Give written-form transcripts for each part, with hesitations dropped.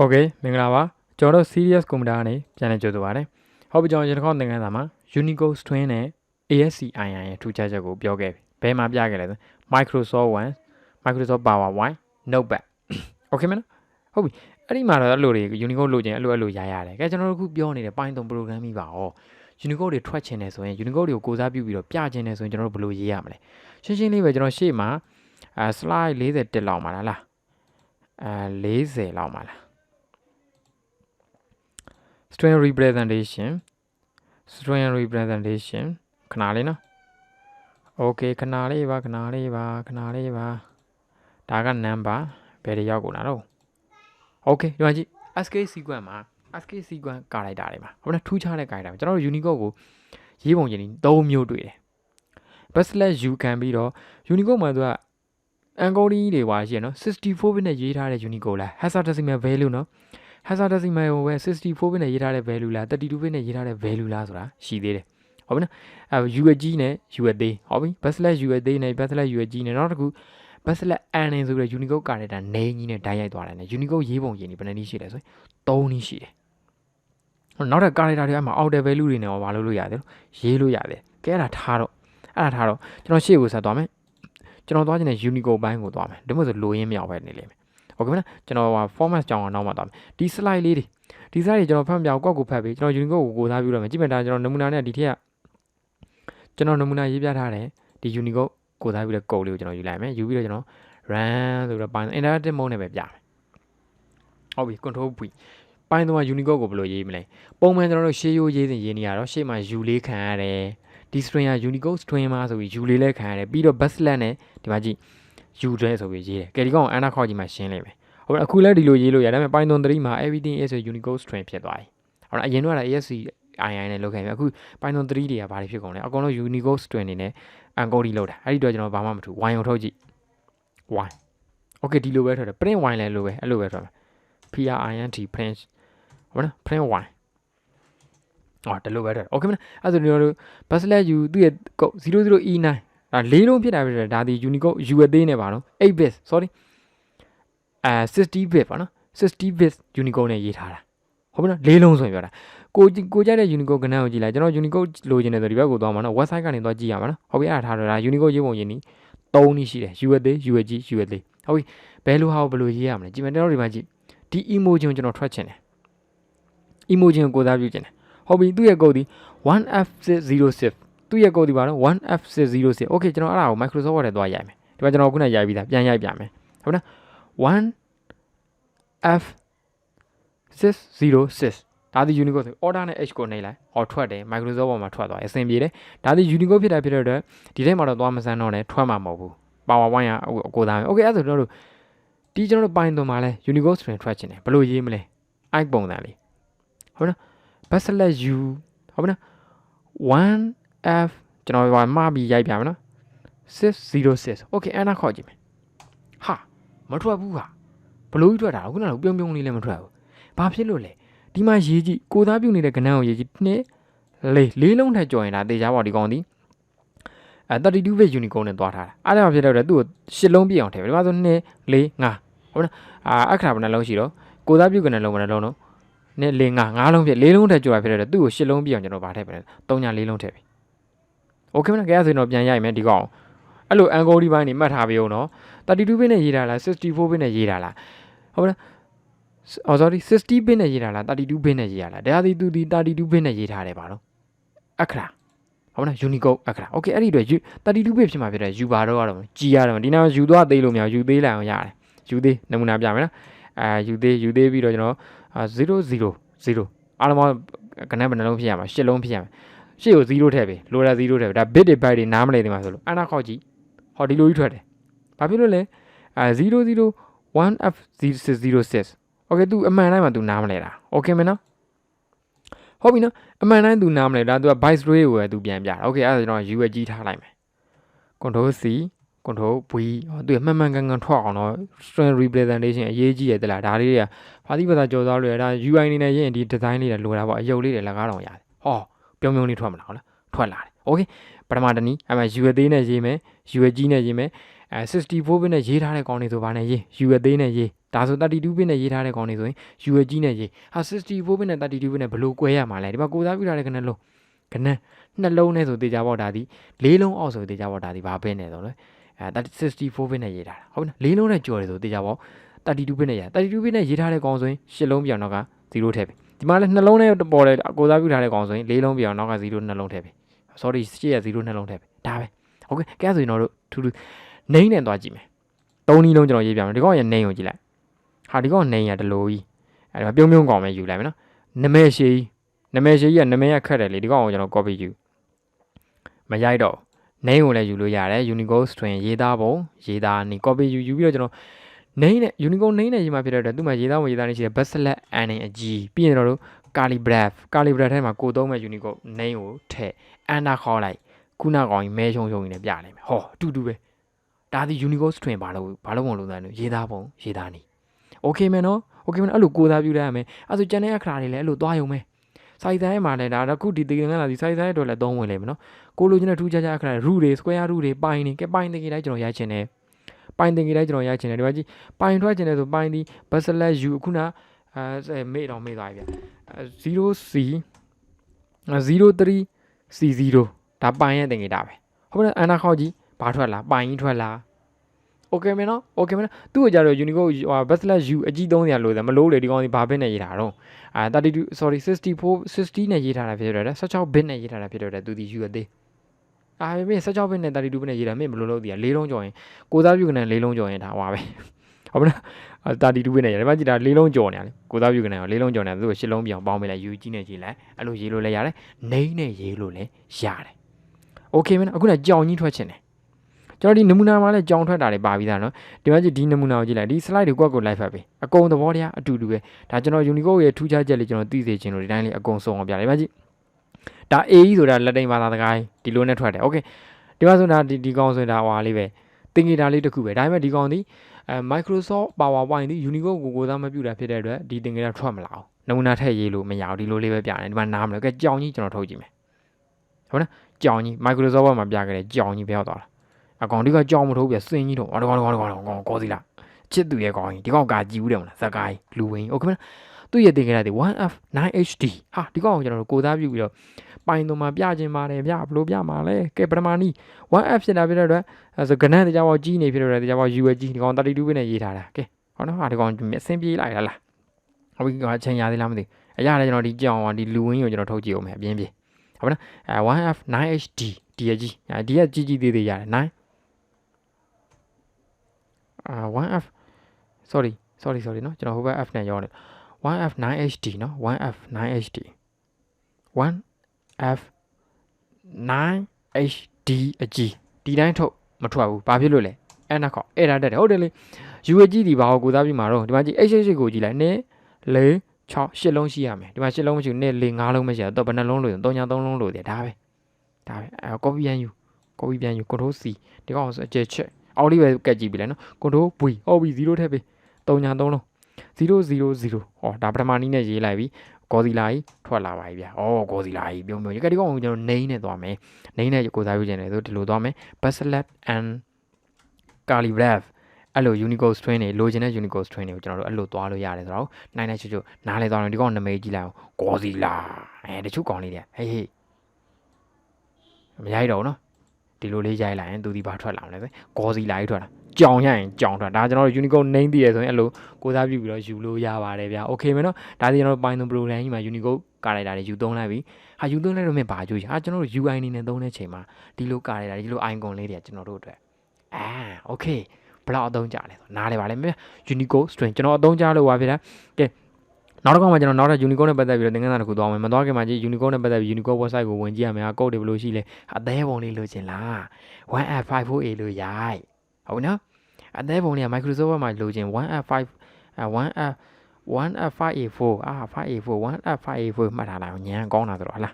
Okay မင်္ဂလာပါကျွန်တော်တို့ serious computer ကနေပြန်လည်ကြိုဆိုပါရစေဟုတ်ပြီကျွန်တော်ဒီတစ်ခေါက်သင်ခန်းစာမှာ Unicode string နဲ့ ASCII ရဲ့ထူးခြားချက်ကိုပြောခဲ့ပြီဘယ်မှာပြခဲ့လဲဆို Microsoft Word Microsoft PowerPoint Notepad Okay မနော်ဟုတ်ပြီအဲ့ဒီမှာတော့အဲ့လိုတွေ Unicode လို့ခြင်းအဲ့လိုရရတယ်ကဲကျွန်တော်တို့ခုပြောနေတဲ့ Python programming ပါဩ Unicode တွေထွက်ချင်တယ်ဆိုရင် Unicode တွေကိုကိုစားပြုပြီးတော့ပြချင်တယ်ဆိုရင်ကျွန်တော်တို့ဘယ်လိုရေးရမလဲရှင်းရှင်းလေးပဲကျွန်တော်ရှေ့မှာslide 41လောက်မှာလား40လောက်မှာလားstring representation ခဏလေးနော် okay ခဏလေးပါဒါက number ဘယ်တွေရောက်ကုန်လားတော့ okay ဒီမှာကြည့် ASCII sequence မှာ ASCII sequence ကာလိုက်တာတွေမှာဟုတ်လားထူးခြားတဲ့ကာလိုက်တာကျွန်တော်တို့ Unicode ကိုရေးပုံချင်း3မျိုးတွေ့တယ် /u ခံပြီးတော့ Unicode မှာသူက encoding တွေပါရှိရနော်64 bit နဲ့ရေးထားတဲ့ Unicode လား hexadecimal value နော်hexadecimal ကိုပဲ64 bit နဲ့ရေးထားတဲ့ value လား32 bit နဲ့ရေးထားတဲ့ value လားဆိုတာရှိသေးတယ်ဟုတ်ပြီနော်u အကြီးနဲ့ u အသေးဟုတ်ပြီ /u အသေးနဲ့ /u အကြီးနဲ့နောက်တစ်ခု /n ဆိုတဲ့ Unicode character name ကြီးနဲ့တိုက်ရိုက်သွားတယ်နဲ့ Unicode ရေးပုံရေးနေဘယ်နှနည်းရှိလဲဆိုရင်3နည်းရှိတယ်နောက်တဲ့ character တွေအမှ outer value တွေနဲ့ဘာလုပ်လို့ရတယ်ရေးလို့ရတယ်ကဲအဲ့ဒါထားတော့ကျွန်တော်ရှေ့ကိုဆက်သွားမယ်ကျွန်တော်သွားချင်တဲ့ Unicode ဘိုင်းကိုသွားမယ်ဒါမှမဟုတ်လိုရင်းမြောက်ပဲနေလိမ့်မယ်โอเคမလားကျွန်တော်format ကြောင်းအောင်နောက်မှသွားမယ်ဒီ slide လေးဒီ slide တွေကျွန်တော်ဖတ်ပြအောင်ကောက်ကိုဖတ်ပြီးကျွန်တော် Unicode ကိုစားပြုရမယ်ကြည့်မယ်ဒါကျွန်တော်နမူနာနဲ့ဒီထက်ကကျွန်တော်နမူနာရေးပြထားတယ်ဒီ Unicode ကိုစားပြုတဲ့ code လေးကိုကျွန်တော်ယူလိုက်မယ်ယူပြီးတော့ကျွန်တော် run ဆိုတော့ Python interactive mode နဲ့ပဲပြမယ်ဟုတ်ပြီ control V Python မှာ Unicode ကိုဘယ်လိုရေးမလဲပုံမှန်ကျွန်တော်တို့ရှေးရိုးရေးစဉ်ရေးနေရတော့ရှေ့မှာ u လေးခံရတယ်ဒီ string က Unicode string မှာဆိုပြီး u လေးလည်းခံရတယ်ပြီးတော့ backslash နဲ့ဒီမှာကြည့် u တဲ့ဆိုပြီးရေးတယ်ကဲဒီကောင် enter ခေါက်ကြီးမှာရှင်းလိုက်မယ်ဟုတ်ပြီအခုလည်းဒီလိုရေးလို့ရတယ်ဒါပေမဲ့ Python 3မှာ everything is a Unicode string ဖြစ်သွားပြီဟုတ်လားအရင်တော့ ASCII နဲ့လုပ်ခဲ့ပြီအခု Python 3တွေကဘာတွေဖြစ်ကုန်လဲအကုန်လုံး Unicode string နေနဲ့ encoding လုပ်တာအဲ့ဒီတော့ကျွန်တော်ဘာမှမထူ y ကိုထုတ်ကြည့် y okay ဒီလိုပဲထွက်တယ် print y လည်းလိုပဲအဲ့လိုပဲထွက်မယ် print print ဟုတ်လား print y ဒီလိုပဲထွက် okay မလားအဲ့ဆိုကျွန်တော်တို့ /u သူ့ရဲ့ 00e9 ဒါ၄လုံးဖြစ်တာပဲဒါဒီ Unicode u အသေးနဲ့ပါနော်8 bit sorry 60 bit ပါနော်60 bit Unicode နဲ့ရေးထားတာဟုတ်ပြီနော်၄လုံးဆိုရင်ပြောတာကိုကြိုက်တဲ့ Unicode ကဏ္ဍကိုကြည့်လိုက်ကျွန်တော် Unicode လိုချင်တယ်ဆိုဒီဘက်ကိုသွားမှာနော် website ကနေသွားကြည့်ရမှာနော်ဟုတ်ပြီအဲ့ဒါထားတော့ဒါ Unicode ရေးပုံရင်းနီး3နည်းရှိတယ် u အသေး u အကြီး u အသေးဟုတ်ပြီဘယ်လိုဟာကိုဘယ်လိုရေးရမလဲကြည့်မယ်ကျွန်တော်ဒီမှာကြည့်ဒီ emoji ကိုကျွန်တော်ထွက်ချင်တယ် emoji ကိုစားပြုချင်တယ်ဟုတ်ပြီသူ့ရဲ့ code ဒီ 1f606 သူ့ရဲ့ code ဒီပါနော် 1f606 okay ကျွန်တော်အဲ့ဒါကို Microsoft Word ထဲသွားရိုက်မယ်ဒီမှာကျွန်တော်ခုနရိုက်ပြီးသားပြန်ရိုက်ပြမယ်ဟုတ်နော် 1f606 ဒါဒီ Unicode ဆို order နဲ့ h ကိုနှိပ်လိုက်ဟောထွက်တယ် Microsoft Word မှာထွက်သွားအဆင်ပြေတယ်ဒါဒီ Unicode ဖြစ်တဲ့အတွက်ဒီထဲမှာတော့သွားမစမ်းတော့နဲ့ထွက်မှာမဟုတ်ဘူး PowerPoint ကကိုသားမယ် okay အဲ့ဆိုကျွန်တော်တို့ဒီကျွန်တော်တို့ Python မှာလဲ Unicode string ထွက်ချင်တယ်ဘယ်လိုရေးမလဲ i ပုံစံလေးဟုတ်နော် /u ဟုတ်ပြီနော် 1f ကျွန်တော်မှားပြီးရိုက်ပြမယ်နော်606 okay အဲ့ဒါခေါ်ကြည့်မယ်ဟာမထွက်ဘူးဟာဘလို့ကြီးထွက်တာခုနကပြုံးလေးလည်းမထွက်ဘူးဘာဖြစ်လို့လဲဒီမှာရေးကြည့်ကိုသားပြုတ်နေတဲ့ကဏ္ဍကိုရေးကြည့်လေးလုံးထက်ကြော်ရင်ဒါတေချာပေါ့ဒီကောင်ဒီ32 bit Unicode နဲ့သွားထားတာအဲ့ဒါဖြစ်တော့သူ့ကို10လုံးပြည့်အောင်ထည့်ပြီဒီမှာဆို2 4 5ဟုတ်နော်အခါဘယ်နှလုံးရှိတော့ကိုသားပြုတ်ကဏ္ဍလုံးဘယ်နှလုံးတော့နဲ့4 5လုံးဖြစ်4လုံးထက်ကြော်ရဖြစ်တော့သူ့ကို10လုံးပြည့်အောင်ကျွန်တော်ဗာထည့်ပဲ3ညာ4လုံးထည့်ပြီโอเคမလားကြရဆိုရင်တော့ပြန်ရိုက်မယ်ဒီကောင်အဲ့လို encoding ဘိုင်းနေမှတ်ထားပေးအောင်နော်32 bit နဲ့ရေးတာလား64 bit နဲ့ရေးတာလားဟုတ်ပါလားsorry 60 bit နဲ့ရေးတာလား32 bit နဲ့ရေးရလားဒါသည်သူဒီ32 bit နဲ့ရေးထားတယ်ပါတော့အခရာဟုတ်လား Unicode အခရာ okay အဲ့ဒီအတွက်32 bit ဖြစ်မှာဖြစ်တယ် u ဘာတော့ကတော့ကြီးရတယ်ဒီနား u သွားသေးလို့မရ u သေးလိုက်အောင်ရတယ် u သေးနမူနာပြမယ်နော်u သေးပြီးတော့ကျွန်တော်000အားလုံးကဏ္ဍဘယ်နှလုံးဖြစ်ရမှာ10လုံးဖြစ်ရမှာရှေ့ကို0ထည့်ပြီလိုတာ0ထည့်ပြီဒါ bit တွေ byte တွေနားမလဲဒီမှာဆိုလို့အနာခေါက်ကြည့်ဟောဒီလိုကြီးထွက်တယ်ဘာဖြစ်လို့လဲ001f606 okay သူအမှန်တိုင်းမှာသူနားမလဲတာ okay မနော်ဟုတ်ပြီနော်အမှန်တိုင်းသူနားမလဲဒါသူက byte array ကိုပဲသူပြန်ပြတာ okay အဲ့ဒါကျွန်တော် u ကြီးထားလိုက်မယ် control c control v သူမှန်ကန်ထွက်အောင်တော့ string representation အရေးကြီးရတယ်လားဒါလေးတွေကဘာတိဘာသာကြော်သွားလို့ရဒါ UI အနေနဲ့ရင်ဒီ design လေးတွေလိုတာပေါ့အယုတ်လေးတွေလက်ကားတော့ရတယ်ဟောပြုံးလေးထွက်မလားဟုတ်လားထွက်လာတယ် okay ပထမတနည်းအဲ့မှာ u အသေးနဲ့ရေးမယ် u ကြီးနဲ့ရေးမယ် 64 bit နဲ့ရေးထားတဲ့ကောင်းနေဆိုဘာနဲ့ရေး U အသေးနဲ့ရေးဒါဆို32 bit နဲ့ရေးထားတဲ့ကောင်းနေဆိုရင် U အကြီးနဲ့ရေးဟာ 64 bit နဲ့32 bit နဲ့ဘယ်လို꿰ရမှာလဲဒီမှာကိုစားပြုထားတဲ့ခဏလုံးနှလုံးနဲ့ဆိုတေချာပေါ့ဒါဒီလေးလုံးအောက်ဆိုတေချာပေါ့ဒါဒီဘာပဲနဲ့ဆိုလဲ64 bit နဲ့ရေးထားတာဟုတ်နော်လေးလုံးနဲ့ကြော်တယ်ဆိုတေချာပေါ့32 bit နဲ့ရေး32 bit နဲ့ရေးထားတဲ့ကောင်းဆိုရင်10လုံးပြောင်းတော့က0ထည့်ပြီဒီမှာလဲနှလုံးနဲ့ပေါ်တယ်ကိုစားပြုထားတဲ့ကောင်းဆိုရင်လေးလုံးပြောင်းတော့က0နှလုံးထည့်ပြီ sorry ရှေ့ရ0နှလုံးထည့်ပြီဒါပဲโอเคကဲဆိုရင်တော့ထူးနိမ့်နဲ့သွားကြည့်မယ်3နည်းလုံးကျွန်တော်ရေးပြမယ်ဒီကောင်ရဲ့နိမ့်ကိုကြည့်လိုက်ဟာဒီကောင်နိမ့်ရတလို့ကြီးအဲ့ဒါပြုံးကောင်ပဲယူလိုက်မယ်နော်နာမည်ရှည်ကြီးကနာမည်ရခက်တယ်လေဒီကောင်ကိုကျွန်တော် copy ယူမရိုက်တော့နိမ့်ကိုလည်းယူလို့ရတယ် Unicode string ရေးသားပုံရေးသားနေ copy ယူပြီးတော့ကျွန်တော်နိမ့်နဲ့ Unicode နိမ့်နဲ့ရေးမှဖြစ်တဲ့အတွက်သူ့မှာရေးသားပုံရေးသားနေရှိတယ် backslash n အကြီးပြီးရင်တော့ curly bracket ထဲမှာကိုသုံးမဲ့ Unicode နိမ့်ကိုထည့် enter ခေါ်လိုက်ခုနကောင်ကြီးမဲချုံကြီးနဲ့ပြလိုက်မယ်ဟောအတူတူပဲဒါဒီ Unicode string ဘာလို့မလုပ်နိုင်လို့ရေးသားပုံရေးသားနေโอเคမယ်နော်โอเคမယ်အဲ့လိုကိုသားပြလိုက်ရမယ်အဲ့ဆိုကျန်တဲ့အခါတွေလည်းအဲ့လိုသွားရုံပဲစိုက်တိုင်းမှာလည်းဒါခုဒီတကယ်ကလာဒီစိုက်တိုင်းတော့လည်းသုံးဝင်လိမ့်မယ်နော်ကိုလိုချင်တဲ့ထူးခြားခြားအခါ root တွေ square root တွေပိုင်နေကဲပိုင်တကယ်တိုင်းကျွန်တော်ရိုက်ချင်တယ်ပိုင်တကယ်တိုင်းကျွန်တော်ရိုက်ချင်တယ်ဒီမှာကြည့်ပိုင်ထွက်ချင်တယ်ဆိုပိုင်ဒီ backslash u ခုနမေ့သွားပြီဗျ0c 03c0 ဒါပိုင်ရဲ့တကယ်တာပဲဟုတ်ပါ့အနာခေါက်ကြီးဘာထွက်လာပိုင်ကြီးထွက်လာโอเคမယ်နော်โอเคမယ်နော်သူ့ကိုကြတော့ Unicode backslash u အကြီး300လို့မလို့လေဒီကောင်ဒီဘာဘစ်နဲ့ရေးထားတော့32 sorry 60 နဲ့ရေးထားတာဖြစ်တယ်16 bit နဲ့ရေးထားတာဖြစ်တယ်သူဒီ u အသေးမင်း16 bit နဲ့32 bit နဲ့ရေးတာမင်းဘယ်လိုလုပ်ဒီ၄လုံးကျော်ရင်ကိုသားပြုကနေ၄လုံးကျော်ရင်ဒါဟွာပဲဟုတ်ပါလား32 bit နဲ့ရေးတယ်ဘာကြည့်ဒါ၄လုံးကျော်နေရလေကိုသားပြုကနေ၄လုံးကျော်နေသူ့ကို10လုံးပြောင်းပေါင်းပေးလိုက် u ကြီးနဲ့ရေးလိုက်အဲ့လိုရေးလို့လည်းရတယ်နိမ့်နဲ့ရေးလို့လည်းရတယ်โอเคမယ်နော်အခုကကြောင်ကြီးထွက်ချင်တယ်ကျွန်တော်ဒီနမူနာမှာလည်းကြောင်ထွက်တာတွေပါပြီးသားနော်ဒီမှာကြည့်ဒီနမူနာကိုကြည့်လိုက်ဒီ slide တွေကွက်ကိုလိုက်ဖတ်ပြီအကုန်သဘောတရားအတူတူပဲဒါကျွန်တော် Unicode ရဲ့ထူးခြားချက်လေးကျွန်တော်သိစေချင်လို့ဒီတိုင်းလေးအကုန်စုံအောင်ပြလိုက်ဒီမှာကြည့်ဒါ AE ဆိုတာလက်တိန်ဘာသာတကိုင်းဒီလိုနဲ့ထွက်တယ်โอเคဒီမှာဆိုတာဒီကောင်ဆိုတာဟွာလေးပဲသင်္ကေတလေးတစ်ခုပဲဒါပေမဲ့ဒီကောင်ဒီ Microsoft PowerPoint ဒီ Unicode ကိုသားမပြုတာဖြစ်တဲ့အတွက်ဒီသင်္ကေတထွက်မလာအောင်နမူနာထည့်ရေးလို့မရဘူးဒီလိုလေးပဲပြတယ်ဒီမှာနားမလို့ကဲကြောင်ကြီးကျွန်တော်ထုတ်ကြည့်မယ်ဟုတ်နော်ကြောင်ကြီး Microsoft မှာပြခဲ့တဲ့ကြောင်ကြီးပြောသွားတာအကောင်ဒီကကြောင်မထိုးပြစင်ကြီးတော့ကောင်ကောစီလားချစ်သူရဲ့ကောင်ကြီးဒီကောင်ကကြည့်ဦးတယ်မလားဇက်ကိုင်းလူဝင်းโอเคမလားသူ့ရဲ့တင်ခဲ့တာဒီ 1F9HD ဟာဒီကောင်ကိုကျွန်တော်တို့ကိုသားပြုပြီးတော့ပိုင်တော်မှာပြခြင်းပါတယ်ဗျဘလို့ပြမှာလဲကဲပထမနီး 1F ဖြစ်တာဖြစ်တဲ့အတွက်ဆိုကနန်းတရားပေါ်ကြီးနေဖြစ်တဲ့အတွက်တရားပေါ် USG ဒီကောင်32 bit နဲ့ရေးထားတာကဲဟောနော်ဟာဒီကောင်အဆင်ပြေးလိုက်လားဟုတ်ပြီကအချိန်ရသေးလားမသိအရာလည်းကျွန်တော်ဒီကြောင်ဒီလူဝင်းကိုကျွန်တော်ထုတ်ကြည့်အောင်မယ်အပြင်းပြေးဟုတ်ပါနော်1F9HD ဒီရဲ့ကြီးဒီကကြီးသေးရတယ်9 1F sorry နော်ကျွန်တော်ဟိုဘက် F နဲ့ရောနေ 1F9HD နော် 1F9HD 1F9HD အကြီးဒီတိုင်းထုတ်မထွက်ဘူးဘာဖြစ်လို့လဲအဲ့နာခေါအဲ့ဒါတက်တယ်ဟုတ်တယ်လေ USG ဒီဘာကိုသားပြမှာတော့ဒီမှာကြည့် H88 ကိုကြည့်လိုက်နည်း4 6 8လုံးရှိရမယ်ဒီမှာ8လုံးမရှိဘူးနည်း4 5လုံးမရှိတော့ဘယ်နှလုံးလို့3ညာ3လုံးလို့တယ်ဒါပဲcopy ပြန်ယူ control C ဒီကောင်အကျချက်အောက်လေးပဲကတ်ကြည့်ပြီလဲနော် control V ဟုတ်ပြီ0ထည့်ပြီ3ညာ3လုံး000ဟောဒါပထမနည်းနဲ့ရေးလိုက်ပြီကောစီလာကြီးထွက်လာပါပြီဗျာ။ကောစီလာကြီးပြုံးရကဒီကောင်ကိုကျွန်တော် name နဲ့သွားမယ်။ name နဲ့ကိုစားပြုခြင်းတယ်ဆိုဒီလိုသွားမယ်။ backslash n curly bracket အဲ့လို Unicode string တွေလိုချင်တဲ့ Unicode string တွေကိုကျွန်တော်တို့အဲ့လိုသွားလို့ရတယ်ဆိုတော့နိုင်နိုင်ချွတ်နားလဲသွားတယ်ဒီကောင်နာမည်ကြည့်လိုက်အောင်ကောစီလာတချို့ကောင်လေးတွေဟေးမရိုက်တော့ဘူးနော်ဒီလိုလေးရိုက်လိုက်ရင်သူဒီဘာထွက်လာမလဲပဲကောစီလာကြီးထွက်လာကြောင်ရရင်ကြောင်ထွက်ဒါကျွန်တော်တို့ Unicode name သိရဆိုရင်အဲ့လိုကိုစားပြုပြီးတော့ယူလို့ရပါတယ်ဗျာ okay မယ်နော်ဒါဒီကျွန်တော်တို့ Python program ကြီးမှာ Unicode ကာရိုက်တာတွေယူသုံးလိုက်ပြီဟာယူသုံးလိုက်တော့မြင်ပါကြွေးကျွန်တော်တို့ UI အနေနဲ့သုံးတဲ့ချိန်မှာဒီလိုကာရိုက်တာဒီလို icon လေးတွေကကျွန်တော်တို့အတွက်okay ဘယ်လောက်အသုံးကြလဲဆိုနားလဲပါလေမြ Unicode string ကျွန်တော်အသုံးကြလို့ပါဗျာကဲနောက်တစ်ခါမှကျွန်တော်နောက်ထပ် Unicode နဲ့ပတ်သက်ပြီးတော့သင်ခန်းစာတစ်ခုသွားမယ်မသွားခင်မှာကြည့် Unicode နဲ့ပတ်သက်ပြီး Unicode website ကိုဝင်ကြည့်ရမယ်ဟာ code တွေဘယ်လိုရှိလဲအသေးပုံလေးလိုချင်လား 1F54A လို့ရိုက်ဟုတ်နော်အသေးပုံလေးက Microsoft မှာလိုချင် 1F5A4 5A4 1F5A4 မှတ်ထားလိုက်ညံကောင်းတာဆိုတော့ဟလား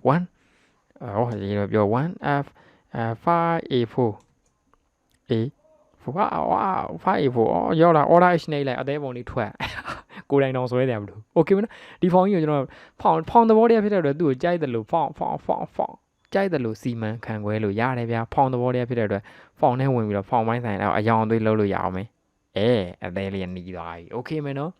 1ဒီလိုပြော 1F5A4 5A4 ရောက်လာ order h နေလိုက်အသေးပုံလေးထွက်ကိုယ်တိုင်တော့ဆွဲတယ်မလို့ okay မနော်ဒီဖောင်ကြီးကိုကျွန်တော်ဖောင်သဘောတရားဖြစ်တဲ့အတွက်သူ့ကိုကြိုက်တယ်လို့ဖောင် ကြိုက်တယ်လို့စီမံခန့်ခွဲလို့ရတယ်ဗျာဖောင်သဘောတည်းဖြစ်တဲ့အတွက်ဖောင်နဲ့ဝင်ပြီးတော့ဖောင်ပိုင်းဆိုင်တော့အယောင်အသွေးလုပ်လို့ရအောင်မယ်အသေးလေးနီးသွားပြီโอเคမယ်နော်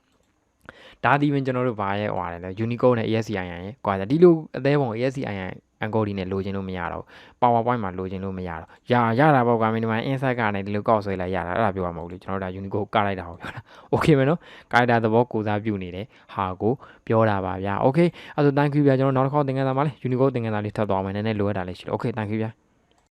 ဒါဒီပင်ကျွန်တော်တို့ဘာရဲ့ဟွာလဲ Unicode နဲ့ ASCII ရဲ့ကွာဒီလိုအသေးပုံ ASCII အန်ကိုဒီနဲ့လိုချင်လို့မရတော့ PowerPoint မှာလိုချင်လို့မရတော့ရတာပေါ့ကွာမင်းဒီမှာ insight ကနေဒီလိုကောက်ဆွဲလိုက်ရတာအဲ့ဒါပြောရမှာမဟုတ်လေကျွန်တော်တို့ဒါ Unicode ကလိုက်တာဟုတ်ပြောတာโอเคမယ်နော်ကားတာသဘောကိုစားပြုနေတယ်ဟာကိုပြောတာပါဗျာโอเคအဲ့ဆို thank you ဗျာကျွန်တော်နောက်တစ်ခေါက်သင်ခန်းစာမှာလေ Unicode သင်ခန်းစာလေးထပ်သွားမယ်နည်းနည်းလိုရတာလေးရှိတယ်โอเค thank you ဗျာ